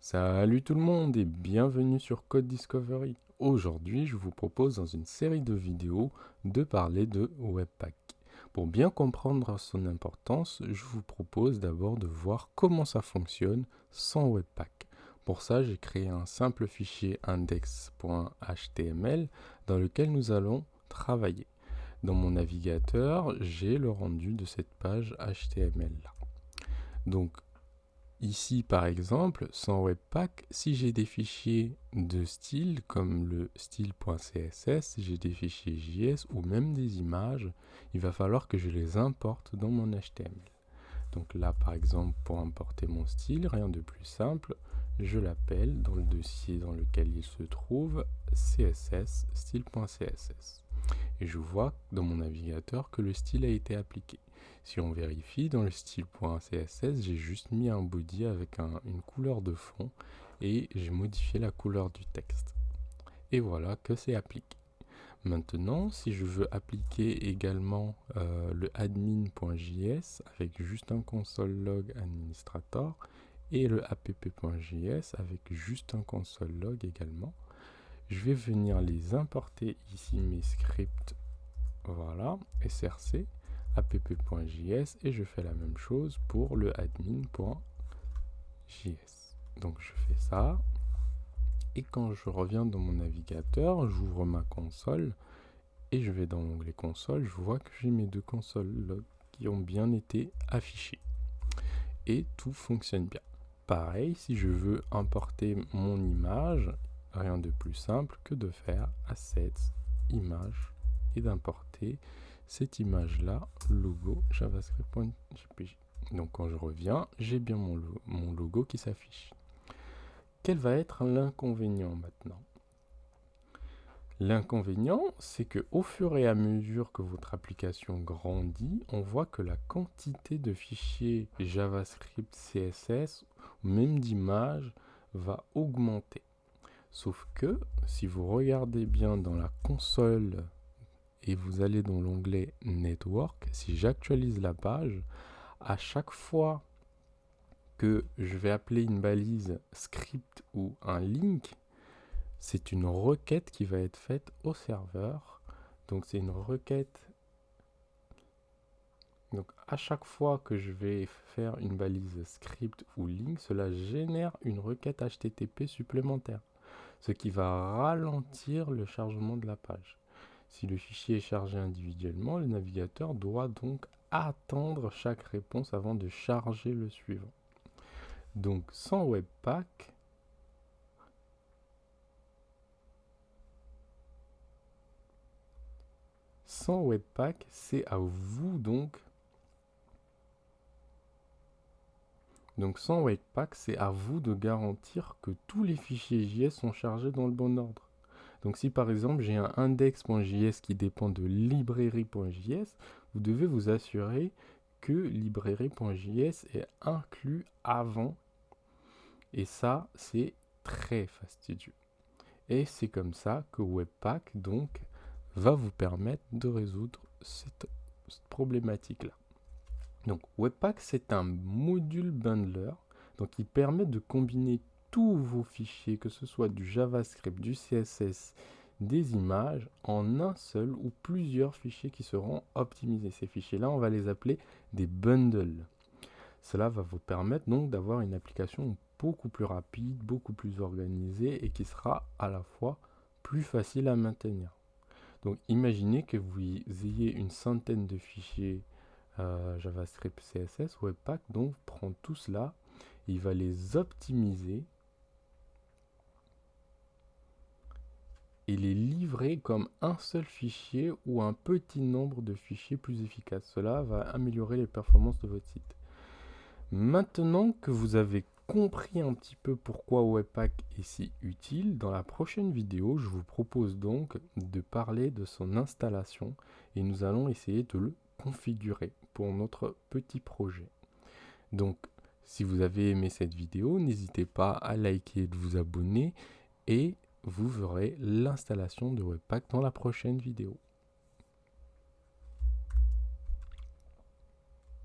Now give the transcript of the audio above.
Salut tout le monde et bienvenue sur Code Discovery. Aujourd'hui, je vous propose dans une série de vidéos de parler de Webpack. Pour bien comprendre son importance, je vous propose d'abord de voir comment ça fonctionne sans Webpack. Pour ça, j'ai créé un simple fichier index.html dans lequel nous allons travailler. Dans mon navigateur, j'ai le rendu de cette page HTML là. Donc, ici, par exemple, sans Webpack, si j'ai des fichiers de style comme le style.css, j'ai des fichiers JS ou même des images, il va falloir que je les importe dans mon HTML. Donc là, par exemple, pour importer mon style, rien de plus simple, je l'appelle dans le dossier dans lequel il se trouve CSS style.css. Et je vois dans mon navigateur que le style a été appliqué. Si on vérifie, dans le style.css, j'ai juste mis un body avec une couleur de fond et j'ai modifié la couleur du texte. Et voilà que c'est appliqué. Maintenant, si je veux appliquer également le admin.js avec juste un console log administrator et le app.js avec juste un console log également, je vais venir les importer ici, mes scripts, voilà, src, app.js, et je fais la même chose pour le admin.js. Donc je fais ça, et quand je reviens dans mon navigateur, j'ouvre ma console, et je vais dans l'onglet console, je vois que j'ai mes deux consoles log qui ont bien été affichées. Et tout fonctionne bien. Pareil, si je veux importer mon image, rien de plus simple que de faire assets, image, et d'importer cette image-là, logo javascript.jpg. Donc quand je reviens, j'ai bien mon logo qui s'affiche. Quel va être l'inconvénient maintenant? L'inconvénient, c'est que au fur et à mesure que votre application grandit, on voit que la quantité de fichiers JavaScript, CSS ou même d'images va augmenter. Sauf que si vous regardez bien dans la console et vous allez dans l'onglet Network, si j'actualise la page, à chaque fois que je vais appeler une balise script ou un link, c'est une requête qui va être faite au serveur. Donc c'est une requête. Donc à chaque fois que je vais faire une balise script ou link, cela génère une requête HTTP supplémentaire, ce qui va ralentir le chargement de la page. Si le fichier est chargé individuellement, le navigateur doit donc attendre chaque réponse avant de charger le suivant. Donc sans Webpack, c'est à vous donc sans Webpack, c'est à vous de garantir que tous les fichiers JS sont chargés dans le bon ordre. Donc si par exemple j'ai un index.js qui dépend de librairie.js, vous devez vous assurer que librairie.js est inclus avant. Et ça, c'est très fastidieux. Et c'est comme ça que Webpack donc va vous permettre de résoudre cette problématique-là. Donc Webpack, c'est un module bundler donc qui permet de combiner tous vos fichiers, que ce soit du JavaScript, du CSS, des images, en un seul ou plusieurs fichiers qui seront optimisés. Ces fichiers-là, on va les appeler des bundles. Cela va vous permettre donc d'avoir une application beaucoup plus rapide, beaucoup plus organisée et qui sera à la fois plus facile à maintenir. Donc imaginez que vous ayez une centaine de fichiers JavaScript, CSS, Webpack, donc prend tout cela, il va les optimiser et les livrer comme un seul fichier ou un petit nombre de fichiers plus efficaces. Cela va améliorer les performances de votre site. Maintenant que vous avez compris un petit peu pourquoi Webpack est si utile, dans la prochaine vidéo, je vous propose donc de parler de son installation et nous allons essayer de le configurer pour notre petit projet. Donc, si vous avez aimé cette vidéo, n'hésitez pas à liker et de vous abonner et vous verrez l'installation de Webpack dans la prochaine vidéo.